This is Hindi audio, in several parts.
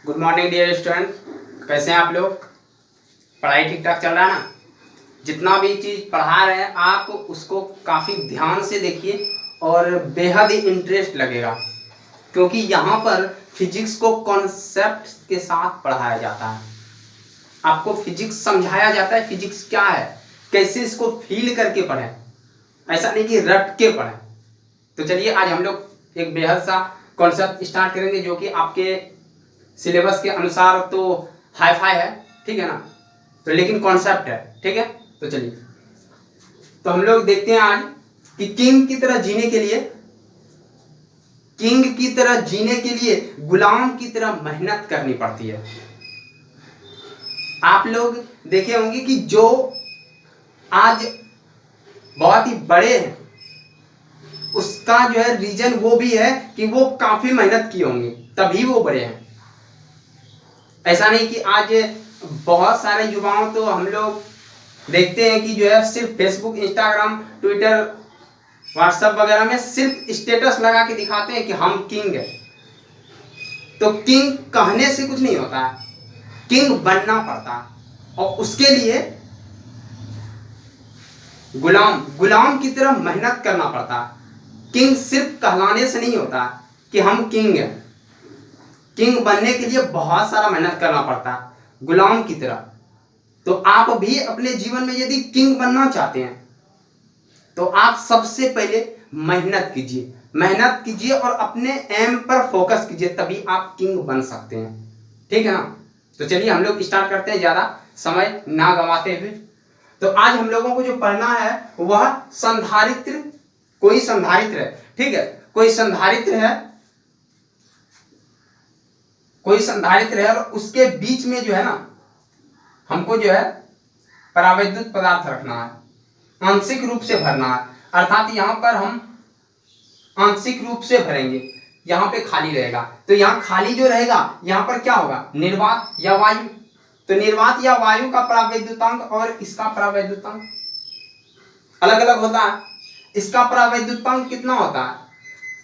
Good morning dear student. कैसे हैं आप लोग? पढ़ाई ठीक ठाक चल रहा है ना? जितना भी चीज़ पढ़ा रहे हैं आप उसको काफ़ी ध्यान से देखिए और बेहद ही इंटरेस्ट लगेगा, क्योंकि यहाँ पर फिजिक्स को कॉन्सेप्ट के साथ पढ़ाया जाता है। आपको फिजिक्स समझाया जाता है, फिजिक्स क्या है, कैसे इसको फील करके पढ़ें, ऐसा नहीं कि रट के पढ़ें। तो चलिए आज हम लोग एक बेहद सा कॉन्सेप्ट स्टार्ट करेंगे जो कि आपके सिलेबस के अनुसार तो हाई फाई है, ठीक है ना, तो लेकिन कॉन्सेप्ट है, ठीक है। तो चलिए, तो हम लोग देखते हैं आज कि किंग की तरह जीने के लिए गुलाम की तरह मेहनत करनी पड़ती है। आप लोग देखे होंगे कि जो आज बहुत ही बड़े हैं उसका जो है रीजन वो भी है कि वो काफी मेहनत किए होंगे तभी वो बड़े हैं। ऐसा नहीं कि आज बहुत सारे युवाओं तो हम लोग देखते हैं कि जो है सिर्फ फेसबुक, इंस्टाग्राम, ट्विटर, व्हाट्सएप वगैरह में सिर्फ स्टेटस लगा के दिखाते हैं कि हम किंग है। तो किंग कहने से कुछ नहीं होता है, किंग बनना पड़ता है और उसके लिए गुलाम की तरह मेहनत करना पड़ता है। किंग सिर्फ कहलाने से नहीं होता कि हम किंग हैं। किंग बनने के लिए बहुत सारा मेहनत करना पड़ता है गुलाम की तरह। तो आप भी अपने जीवन में यदि किंग बनना चाहते हैं तो आप सबसे पहले मेहनत कीजिए और अपने एम पर फोकस कीजिए, तभी आप किंग बन सकते हैं, ठीक है ना। तो चलिए हम लोग स्टार्ट करते हैं ज्यादा समय ना गंवाते हुए। तो आज हम लोगों को जो पढ़ना है वह संधारित्र, कोई संधारित्र है, ठीक है, कोई संधारित्र है और उसके बीच में जो है ना हमको जो है परावैद्युत पदार्थ रखना है, आंशिक रूप से भरना है। अर्थात यहाँ पर हम आंशिक रूप से भरेंगे, यहाँ पे खाली रहेगा। तो यहाँ खाली जो रहेगा यहाँ पर क्या होगा, निर्वात या वायु। तो निर्वात या वायु का परावैद्युतांक और इसका परावैद्युतांक अलग अलग होता है। इसका परावैद्युतांक कितना होता है,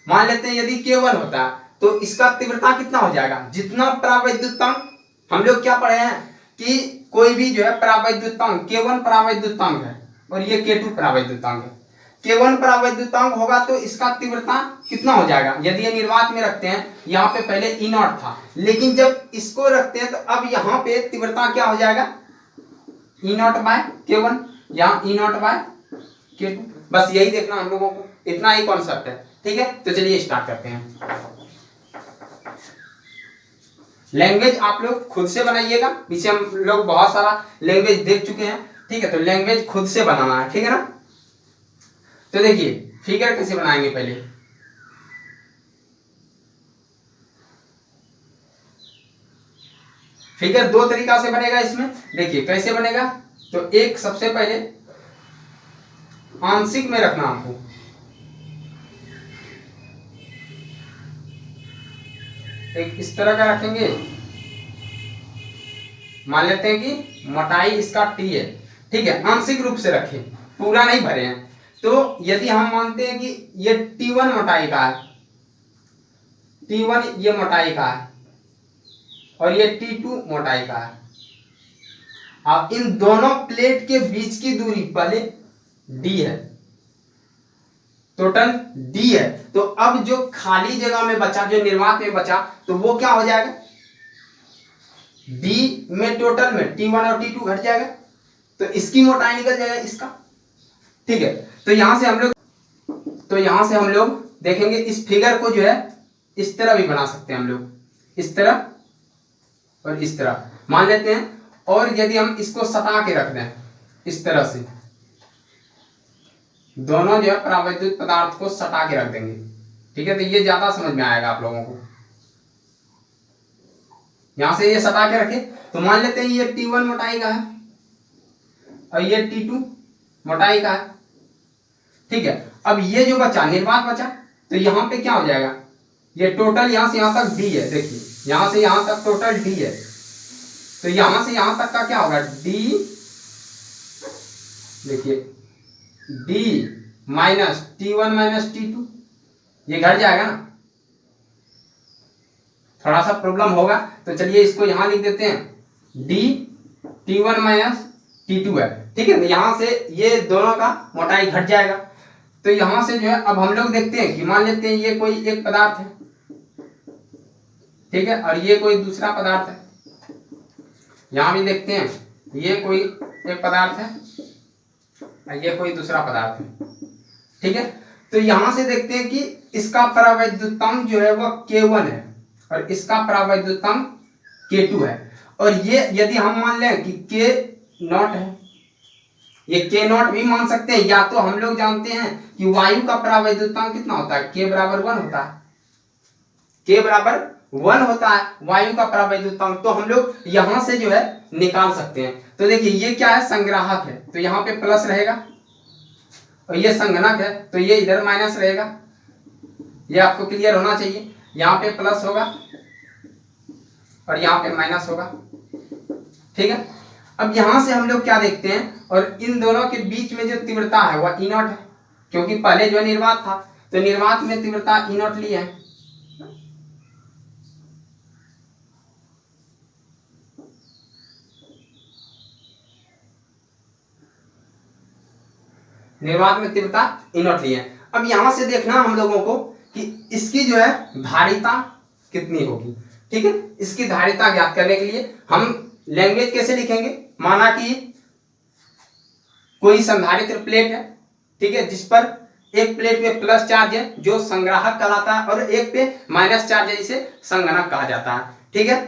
मान लेते हैं यदि K1 होता है तो इसका तीव्रता कितना हो जाएगा, जितना परावैद्युतांक हम लोग क्या पढ़े हैं कि कोई भी जो है परावैद्युतांक K1 परावैद्युतांक है और ये K2 परावैद्युतांक है। K1 परावैद्युतांक होगा तो इसका तीव्रता कितना हो जाएगा। यदि ये निर्वात में रखते हैं, यहाँ पे पहले E0 था, लेकिन जब इसको रखते हैं तो अब यहाँ पे तीव्रता क्या हो जाएगा, E0 बाय K1, यहाँ E0 बाय K2। बस यही देखना हम लोगों को, इतना ही कॉन्सेप्ट है, ठीक है। तो चलिए स्टार्ट करते हैं। लैंग्वेज आप लोग खुद से बनाइएगा, पीछे हम लोग बहुत सारा लैंग्वेज देख चुके हैं, ठीक है। तो लैंग्वेज खुद से बनाना है, ठीक है ना। तो देखिए फिगर कैसे बनाएंगे, पहले फिगर दो तरीका से बनेगा इसमें। देखिए कैसे बनेगा, तो एक सबसे पहले आंशिक में रखना आपको, एक इस तरह का रखेंगे, मान लेते हैं कि मोटाई इसका T है, ठीक है, आंशिक रूप से रखें, पूरा नहीं भरे हैं। तो यदि हम मानते हैं कि ये T1 मोटाई का है, T1 ये मोटाई का है और ये T2 मोटाई का है। अब इन दोनों प्लेट के बीच की दूरी पहले D है, टोटल D है। तो अब जो खाली जगह में बचा, जो निर्वात में बचा, तो वो क्या हो जाएगा, D में टोटल में T1 और T2 घट जाएगा, तो इसकी मोटाई निकल जाएगा इसका, ठीक है। तो यहां से हम लोग देखेंगे इस फिगर को जो है इस तरह भी बना सकते हैं हम लोग, इस तरह और इस तरह मान लेते हैं। और यदि हम इसको सटा के रख दें इस तरह से, दोनों जो है परावैद्युत पदार्थ को सटा के रख देंगे, ठीक है। तो ये ज्यादा समझ में आएगा आप लोगों को। यहां से ये सटा के रखे तो मान लेते हैं ये T1 मोटाई का है और ये T2 मोटाई का है, ठीक है। अब ये जो बचा निर्वात बचा, तो यहाँ पे क्या हो जाएगा, ये टोटल यहां से यहां तक D है, देखिए यहां से यहां तक टोटल D है, तो यहां से यहां तक का क्या होगा, D, देखिए D minus T1 minus T2, ये घट जाएगा ना। थोड़ा सा प्रॉब्लम होगा, तो चलिए इसको यहाँ लिख देते हैं डी T1 माइनस T2 है। ठीक है, यहाँ से ये दोनों का मोटाई घट जाएगा। तो यहाँ से जो है अब हम लोग देखते हैं कि मान लेते हैं ये कोई एक पदार्थ है, ठीक है, और ये कोई दूसरा पदार्थ है। यहाँ भी देखते हैं ये कोई एक पदार्थ है, ये कोई दूसरा पदार्थ है। ठीक है, तो यहां से देखते हैं कि इसका परावैद्युतांक जो है वह K1 है और इसका परावैद्युतांक K2 है। और ये यदि हम मान लें कि K0 है, ये K0 भी मान सकते हैं, या तो हम लोग जानते हैं कि वायु का परावैद्युतांक कितना होता है, K बराबर 1 होता है, K बराबर 1 होता है वायु का परावैद्युतांक। तो हम लोग यहां से जो है निकाल सकते हैं। तो देखिए ये क्या है, संग्राहक है, तो यहाँ पे प्लस रहेगा, और ये संघनक है तो ये इधर माइनस रहेगा। ये आपको क्लियर होना चाहिए, यहाँ पे प्लस होगा और यहाँ पे माइनस होगा। ठीक है, अब यहां से हम लोग क्या देखते हैं, और इन दोनों के बीच में जो तीव्रता है वह E0 है, क्योंकि पहले जो निर्वात था तो निर्वात में तीव्रता E0 ली है। निर्वात में तीव्रता E0 ली है। अब यहां से देखना हम लोगों को कि इसकी जो है धारिता कितनी होगी। ठीक है, इसकी धारिता ज्ञात करने के लिए हम लैंग्वेज कैसे लिखेंगे, माना कि कोई संधारित्र प्लेट है, ठीक है, जिस पर एक प्लेट पे प्लस चार्ज है जो संग्राहक कहलाता है और एक पे माइनस चार्ज है जिसे संघनक कहा जाता है। ठीक है,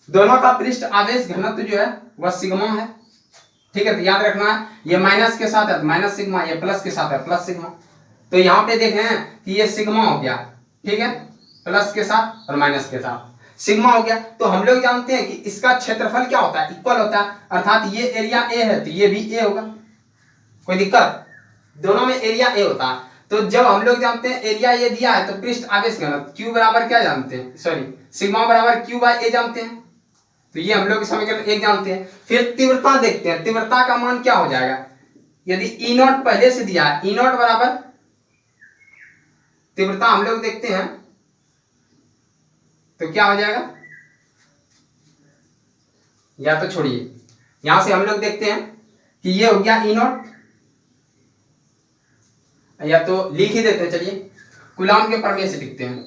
दोनों का पृष्ठ आवेश घनत्व जो है वह सिग्मा है। ठीक है, तो याद रखना है ये माइनस के साथ है माइनस सिग्मा, ये प्लस के साथ है प्लस सिग्मा। तो यहाँ पे देख रहे हैं कि ये सिग्मा हो गया, ठीक है, प्लस के साथ और माइनस के साथ सिग्मा हो गया। तो हम लोग जानते हैं कि इसका क्षेत्रफल क्या होता है, इक्वल होता है, अर्थात ये एरिया ए है तो ये भी ए होगा। कोई दिक्कत, दोनों में एरिया ए होता है। तो जब हम लोग जानते हैं एरिया ए दिया है तो पृष्ठ आवेश घनत्व क्यू बराबर क्या जानते हैं, सॉरी सिग्मा बराबर क्यू बाय ए जानते हैं। तो ये हम लोग समीकरण 1 जानते हैं। फिर तीव्रता देखते हैं, तीव्रता का मान क्या हो जाएगा, यदि E0 पहले से दिया है, E0 बराबर तीव्रता हम लोग देखते हैं तो क्या हो जाएगा, या तो छोड़िए, यहां से हम लोग देखते हैं कि ये हो गया E0, या तो लिख ही देते हैं, चलिए कूलाम के प्रमेय से लिखते हैं,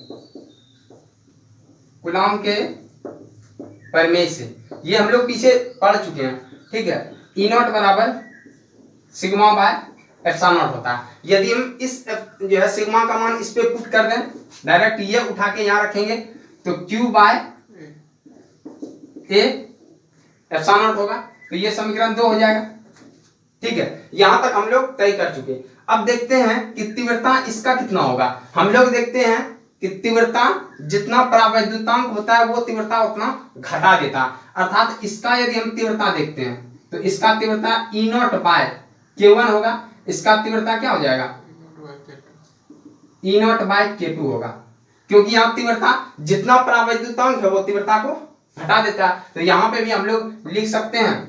कूलाम के प्रमेय से, ये हम लोग पीछे पढ़ चुके हैं। ठीक है, E0 बराबर सिग्मा बाय एप्सिलॉन नॉट होता है। यदि हम इस जो है सिग्मा का मान इस पे पुट कर दें, डायरेक्ट ये उठा के यहाँ रखेंगे तो Q by a epsilon naught होगा। तो ये समीकरण 2 हो जाएगा। ठीक है, यहां तक हम लोग तय कर चुके। अब देखते हैं कि तीव्रता इसका कितना होगा। हम लोग देखते हैं कि तीव्रता जितना परावैद्युतांक होता है वो तीव्रता उतना घटा देता है, अर्थात इसका यदि हम तीव्रता देखते हैं तो इसका तीव्रता E0 बाय K1 होगा, इसका तीव्रता क्या हो जाएगा E0 बाय K2 होगा, क्योंकि यहाँ तीव्रता जितना परावैद्युतांक है वो तीव्रता को घटा देता है। तो यहाँ पे भी हम लोग लिख सकते हैं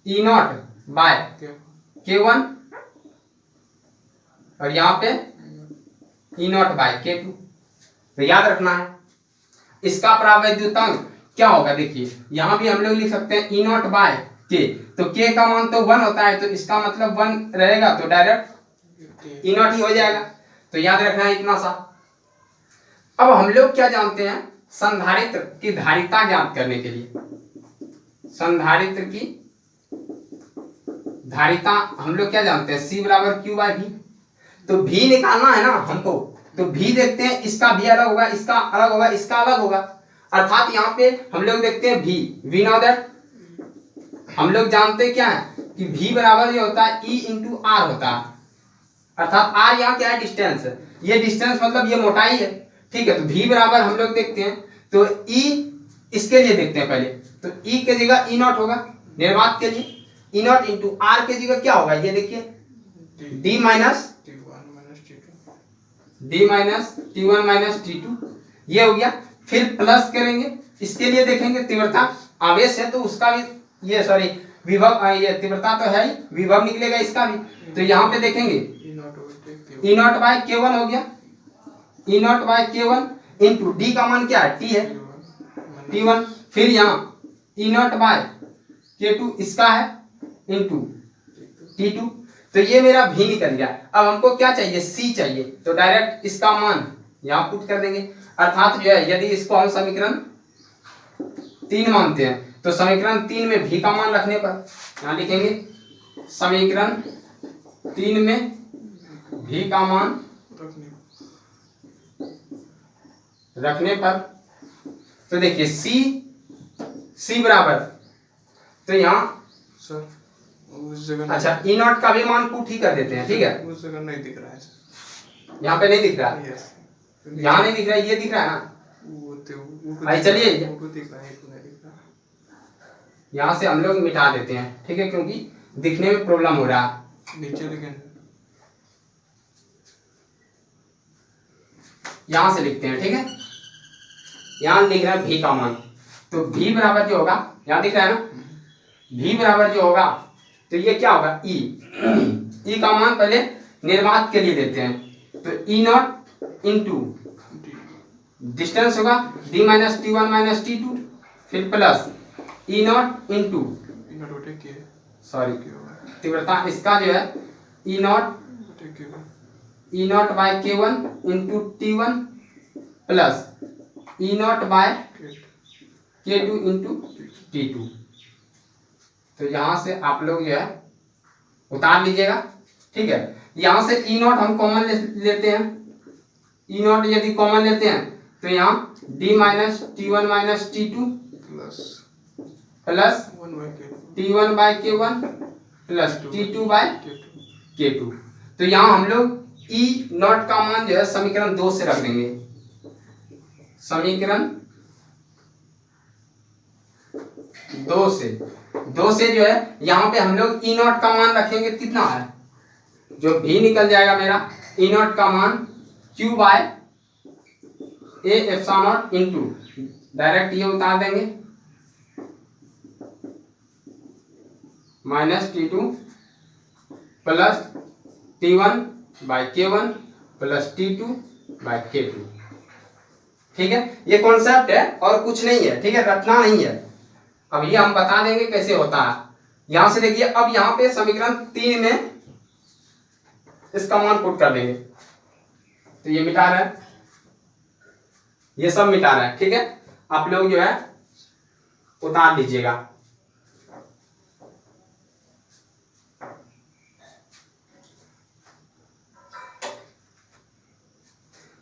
E0 बाय K1 और यहाँ पे E0 बाय K2। तो याद रखना है इसका परावैद्युतांक क्या होगा। देखिए यहां भी हम लोग लिख सकते हैं E0 बाय K, तो K का मान तो 1 होता है, तो इसका मतलब 1 रहेगा, तो डायरेक्ट E0 ही हो जाएगा। तो याद रखना है इतना सा। अब हम लोग क्या जानते हैं, संधारित्र की धारिता ज्ञात करने के लिए, संधारित्र की धारिता हम लोग क्या जानते हैं, C बराबर Q बाय V। तो V निकालना है ना हमको, तो V देखते हैं, इसका भी अलग होगा, इसका अलग होगा, इसका अलग होगा, अर्थात यहाँ पे हम लोग देखते हैं V नाउ दैट हम लोग जानते क्या है कि V बराबर जो होता है E इंटू R होता है, अर्थात R यहाँ क्या है, डिस्टेंस है, ये डिस्टेंस मतलब ये मोटाई है। ठीक है, तो V बराबर हम लोग देखते हैं तो E इसके लिए देखते हैं पहले, तो E के जगह E0 होगा निर्वात के लिए, E0 इंटू R के जगह क्या होगा, ये देखिए D minus T1 minus T2, ये हो गया। फिर प्लस करेंगे, इसके लिए देखेंगे तीव्रता आवेश है तो उसका भी, ये सॉरी विभव, ये तीव्रता तो है ही, विभव निकलेगा इसका भी। तो यहाँ पे देखेंगे E0 बाय K1 हो गया, E0 bye K1, into D का मान क्या है, टी है, T1, फिर यहाँ ई नॉट बाय K2 इसका है इंटू T2। तो ये मेरा भी निकल गया। अब हमको क्या चाहिए, C चाहिए, तो डायरेक्ट इसका मान यहाँ पुट कर देंगे। अर्थात जो है यदि इसको हम समीकरण 3 मानते हैं तो समीकरण 3 में भी का मान रखने पर यहाँ लिखेंगे समीकरण 3 में भी का मान रखने पर, तो देखिए C बराबर, तो यहाँ सर उस जगह अच्छा ई नॉट का भी मान पुट ही कर देते हैं, ठीक है। उस जगह नहीं दिख रहा है सर। यहाँ पे नहीं दिख रहा है, यस यहाँ नहीं दिख रहा है, ये दिख रहा है ना। वो भाई चलिए वो दिख रहा है, वो नहीं दिख रहा। यहाँ से हम लोग मिटा देते हैं, ठीक है, क्योंकि दिखने में प्रॉब्लम हो रहा है। नीचे लिखें, यहाँ से लिखते हैं, ठीक है। यहाँ लिख रहा है भी का मान, तो भी बराबर जो होगा, यहाँ दिख रहा है ना, भी बराबर जो होगा तो ये क्या होगा, ई का मान पहले निर्वात के लिए लेते हैं, तो ई नॉट इंटू डिस्टेंस होगा D minus T1 minus T2, फिर plus E naught into sorry तीव्रता इसका जो है E naught by K1 into T1 plus E naught by K2 into T2। तो यहाँ से आप लोग जो है उतार लीजिएगा, ठीक है। यहाँ से ई नॉट हम कॉमन लेते हैं, ई नॉट यदि कॉमन लेते हैं तो यहाँ D minus T1 minus T2 plus T1 by K1 plus T2 by K2। तो यहाँ हम लोग ई नॉट का मान जो है समीकरण 2 से रख देंगे, समीकरण 2 से जो है यहाँ पे हम लोग ई नॉट का मान रखेंगे, कितना है, जो भी निकल जाएगा मेरा ई नॉट का मान Q by a epsilon naught into direct ये उतार देंगे minus T2 plus T1 by K1 plus T2 by K2, ठीक है। ये कॉन्सेप्ट है और कुछ नहीं है, ठीक है, रटना नहीं है। अब ये हम बता देंगे कैसे होता है। यहां से देखिए, अब यहाँ पे समीकरण 3 में इसका मान पुट कर देंगे, तो ये मिटा रहा है, ये सब मिटा रहा है, ठीक है। आप लोग जो है उतार लीजिएगा।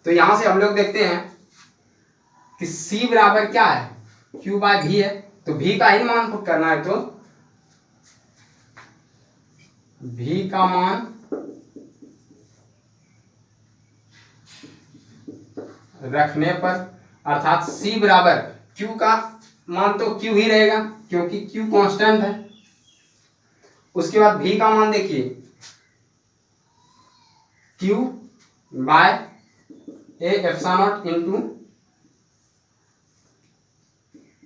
तो यहां से हम लोग देखते हैं कि C बराबर क्या है, Q बाय भी है, तो भी का ही मान पुट करना है, तो भी का मान रखने पर, अर्थात C बराबर Q का मान तो Q ही रहेगा क्योंकि Q कांस्टेंट है। उसके बाद भी का मान देखिए Q by a epsilon naught into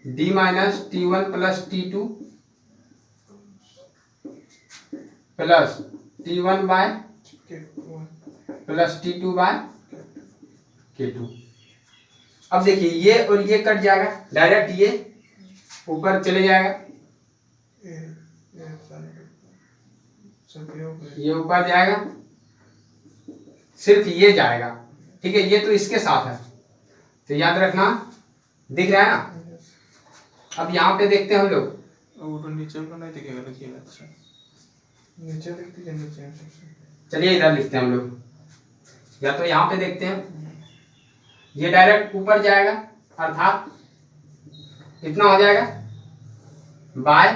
D minus T1 plus T2 plus T1 by plus T2 by K2। अब देखिए ये और ये कट जाएगा, डायरेक्ट ये ऊपर चले जाएगा, ये ऊपर जाएगा, सिर्फ ये जाएगा, ठीक है। ये तो इसके साथ है, तो याद रखना, दिख रहा है ना। अब यहाँ पे देखते हैं हम लोग, वो तो नीचे वाला नहीं दिखेगा, लिखिएगा अच्छा, नीचे लिख दीजिए, नीचे। चलिए इधर लिखते हैं हम लोग, या तो यहाँ पे देखते हैं, ये डायरेक्ट ऊपर जाएगा, अर्थात इतना हो जाएगा by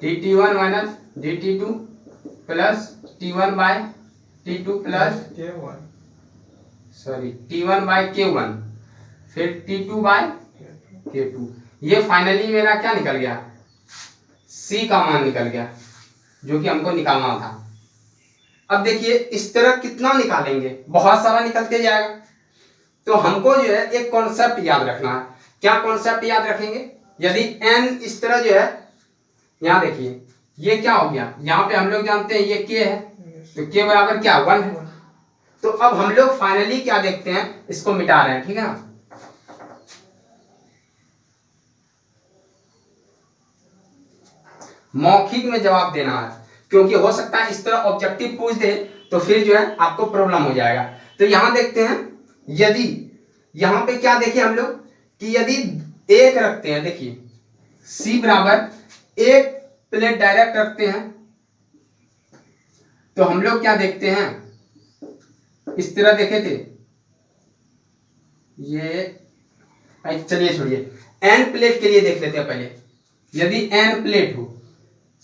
dt1 minus dt2 plus T1 by T2 plus T1 by K1 फिर T2 बाय K2। ये फाइनली मेरा क्या निकल गया, C का मान निकल गया, जो कि हमको निकालना था। अब देखिए इस तरह कितना निकालेंगे, बहुत सारा निकलते जाएगा। तो हमको जो है एक कॉन्सेप्ट याद रखना है। क्या कॉन्सेप्ट याद रखेंगे, यदि n इस तरह जो है, यहाँ देखिए ये क्या हो गया, यहाँ पे हम लोग जानते हैं ये k है, तो k बराबर क्या 1 है, तो अब हम लोग फाइनली क्या देखते हैं, इसको मिटा रहे हैं, ठीक है ना। मौखिक में जवाब देना है, क्योंकि हो सकता है इस तरह ऑब्जेक्टिव पूछ दे तो फिर जो है आपको प्रॉब्लम हो जाएगा। तो यहां देखते हैं, यदि यहां पे क्या देखिए हम लोग कि यदि एक रखते हैं, देखिए C बराबर एक प्लेट डायरेक्ट रखते हैं, तो हम लोग क्या देखते हैं, इस तरह देखे थे ये, चलिए छोड़िए, n प्लेट के लिए देख लेते हैं पहले। यदि n प्लेट हो,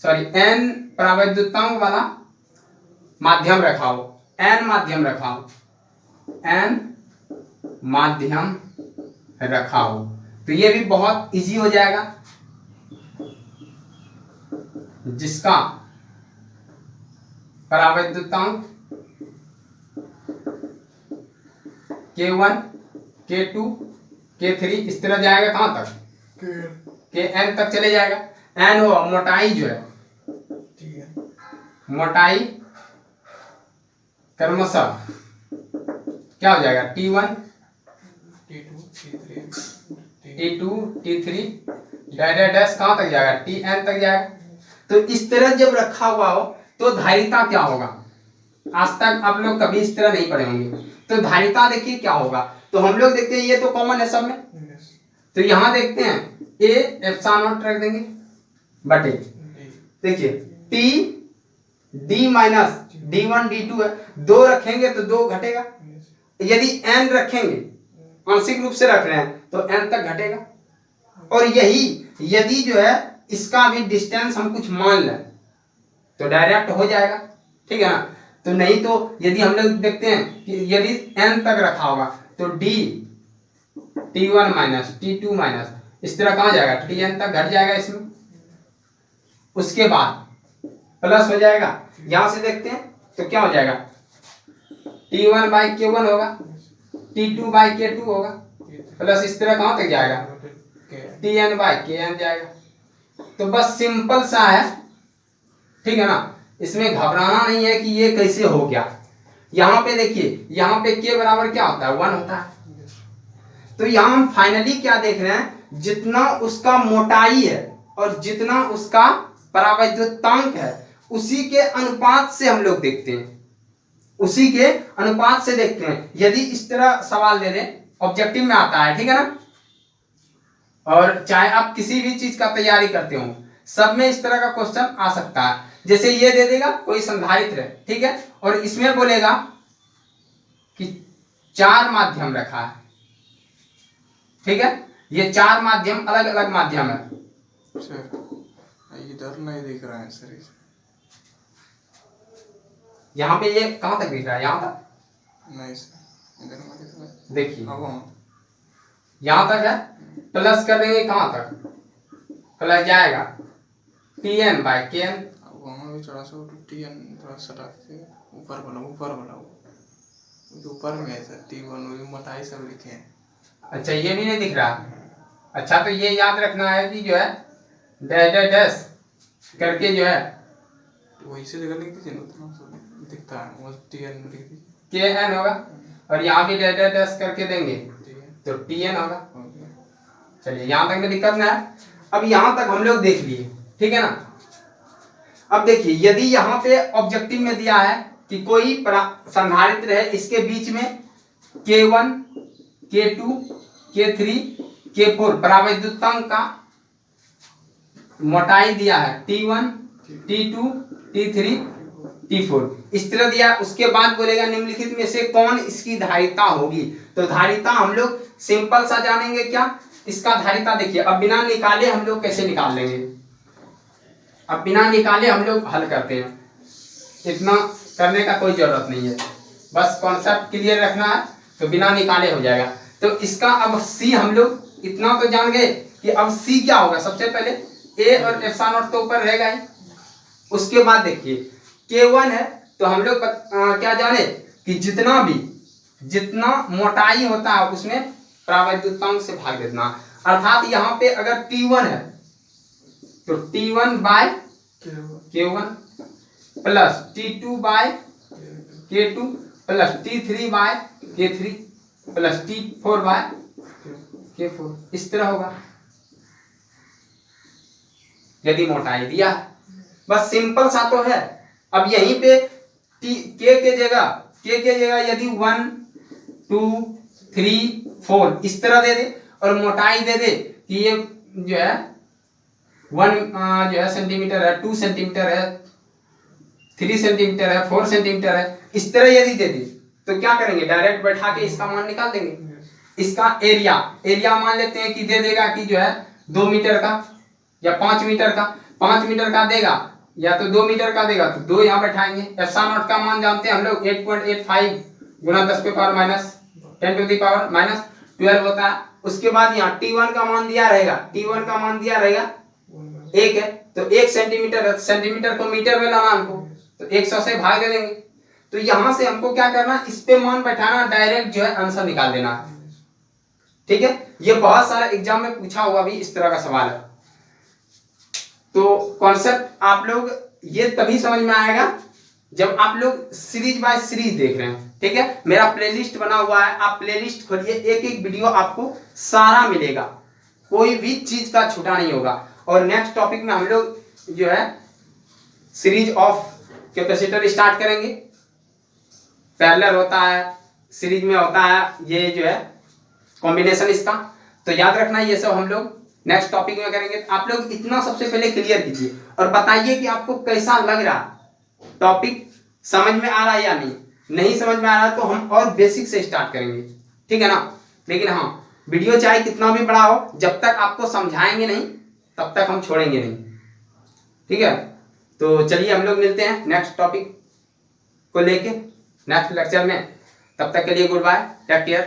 सॉरी n परावैद्युतांक वाला माध्यम रखा हो, n माध्यम रखा हो, n माध्यम रखा हो, तो ये भी बहुत इजी हो जाएगा, जिसका परावैद्युतांक K1 K2 K3 इस तरह जाएगा, कहां तक, Kn तक चले जाएगा। n हो मोटाई जो है, ठीक है, मोटाई क्रमशः क्या हो जाएगा, T1 T2 T3 डैश कहां तक जाएगा, Tn तक जाएगा। तो इस तरह जब रखा हुआ हो तो धारिता क्या होगा, आज तक आप लोग कभी इस तरह नहीं पढ़े होंगे। तो धारिता देखिए क्या होगा, तो हम लोग देखते हैं ये तो कॉमन है सब में, तो यहां देखते हैं A एप्सिलॉन नॉट रख देंगे बटे, देखिए T D minus D1 D2 है, 2 रखेंगे तो 2 घटेगा, यदि n रखेंगे, आंशिक रूप से रख रहे हैं तो n तक घटेगा। और यही यदि जो है इसका भी डिस्टेंस हम कुछ मान लें तो डायरेक्ट हो जाएगा, ठीक है ना। तो नहीं तो यदि हम लोग देखते हैं कि यदि n तक रखा होगा तो D T1 minus T2 minus इस तरह कहां जाएगा, Tn तक घट जाएगा इसमें, उसके बाद प्लस हो जाएगा। यहां से देखते हैं तो क्या हो जाएगा, T1 बाई K1 होगा, T2 बाई K2 होगा, प्लस इस तरह कहां तक जाएगा, Tn बाई Kn जाएगा। तो बस सिंपल सा है, ठीक है ना, इसमें घबराना नहीं है कि ये कैसे हो गया। यहाँ पे देखिए, यहाँ पे K बराबर क्या होता है, 1 होता है। तो यहाँ हम फाइनली क्या देख रहे हैं, जितना उसका मोटाई है और जितना उसका परावैद्युतांक है उसी के अनुपात से हम लोग देखते हैं, उसी के अनुपात से देखते हैं। यदि इस तरह सवाल दे दें, ऑब्जेक्टिव में आता है, ठीक है ना, और चाहे आप किसी भी चीज का तैयारी करते हो सब में इस तरह का क्वेश्चन आ सकता है। जैसे ये दे देगा कोई संधारित्र है, ठीक है, और इसमें बोलेगा कि 4 माध्यम रखा है, ठीक है, ये 4 माध्यम अलग अलग माध्यम है। सर इधर नहीं दिख रहा है सर, यहाँ पे ये कहां तक दिख रहा है, यहाँ तक नहीं सर, इधर नहीं दिख रहा है। देखिए अब यहाँ तक है, प्लस कर देंगे कहां तक, प्लस जाएगा Tn बाई Kn, वहाँ भी थोड़ा सा Tn थोड़ा सा ऊपर वाला वो ऊपर में है सर, T1 मोटाई सब लिखे हैं। अच्छा ये भी नहीं दिख रहा। अच्छा तो ये याद रखना है कि जो है डैश डैश डैश करके जो है वही से जगह लिख दीजिए ना, उतना सब दिखता है, वो Tn लिख दीजिए, Kn होगा, और यहाँ भी डैश डैश डैश करके देंगे Tn तो Tn होगा। हो गया। चलिए यहाँ तक में दिक्कत ना है। अब यहाँ तक हम लोग देख लिए, ठीक है ना। अब देखिए यदि यहाँ पे ऑब्जेक्टिव में दिया है कि कोई संधारित्र है, इसके बीच में K1 K2 K3 K4 परावैद्युतांक का मोटाई दिया है, T1 T2 T3 T4 इस तरह दिया। उसके बाद बोलेगा निम्नलिखित में से कौन इसकी धारिता होगी। तो धारिता हम लोग सिंपल सा जानेंगे, क्या इसका धारिता देखिए, अब बिना निकाले हम लोग कैसे निकाल लेंगे, अब बिना निकाले हम लोग हल करते हैं, इतना करने का कोई जरूरत नहीं है, बस कॉन्सेप्ट क्लियर रखना है तो बिना निकाले हो जाएगा। तो इसका अब C हम लोग इतना तो जान गए कि अब C क्या होगा, सबसे पहले A और एप्सिलॉन नॉट तो ऊपर रहेगा ही। उसके बाद देखिए K1 है तो हम लोग क्या जाने कि जितना मोटाई होता है उसमें परावैद्युतांक से भाग देना, अर्थात यहाँ पे अगर T1 है तो T1 by K1 plus T2 by K2 plus T3 by K3 plus T4 by K4, इस तरह होगा यदि मोटाई दिया है। बस सिंपल सा तो है। अब यहीं पे K के जगह यदि 1 2 3 4 इस तरह दे दे और मोटाई दे दे कि ये जो है 1 जो है सेंटीमीटर है, 2 सेंटीमीटर है, 3 सेंटीमीटर है, 4 सेंटीमीटर है, इस तरह यदि दे दी तो क्या करेंगे, डायरेक्ट बैठा के इसका मान निकाल देंगे। इसका एरिया मान लेते हैं कि दे देगा कि जो है 2 मीटर का या 5 मीटर का, 5 मीटर का देगा या तो 2 मीटर का देगा तो 2 यहाँ बैठाएंगे। एप्सिलॉन नॉट का मान जानते हैं हम लोग 8.85 गुना 10 के power minus 10 to the power minus 12 होता है। उसके बाद यहाँ T1 का मान दिया रहेगा 1 है तो 1 सेंटीमीटर है, सेंटीमीटर को मीटर में लाना हमको तो 100 से भाग दे देंगे। तो यहां से हमको क्या करना, इस पे मान बैठाना, डायरेक्ट जो है आंसर निकाल देना है। ठीक है, ये बहुत सारा एग्जाम में पूछा हुआ भी इस तरह का सवाल है। तो कॉन्सेप्ट आप लोग ये तभी समझ में आएगा जब आप लोग सीरीज बाय सीरीज देख रहे हैं। ठीक है, मेरा प्लेलिस्ट बना हुआ है, आप प्लेलिस्ट खोलिए, एक एक वीडियो आपको सारा मिलेगा, कोई भी चीज का छूटा नहीं होगा। और नेक्स्ट टॉपिक में हम लोग जो है सीरीज ऑफ कैपेसिटर स्टार्ट करेंगे। पैरेलल होता है, सीरीज में होता है, ये जो है कॉम्बिनेशन इसका। तो याद रखना ये सब हम लोग नेक्स्ट टॉपिक में करेंगे। आप लोग इतना सबसे पहले क्लियर कीजिए और बताइए कि आपको कैसा लग रहा, टॉपिक समझ में आ रहा है या नहीं समझ में आ रहा तो हम और बेसिक से स्टार्ट करेंगे। ठीक है ना। लेकिन हाँ, वीडियो चाहे कितना भी बड़ा हो, जब तक आपको समझाएंगे नहीं तब तक हम छोड़ेंगे नहीं। ठीक है, तो चलिए हम लोग मिलते हैं नेक्स्ट टॉपिक को लेके नेक्स्ट लेक्चर में। तब तक के लिए गुड बाय, टेक केयर।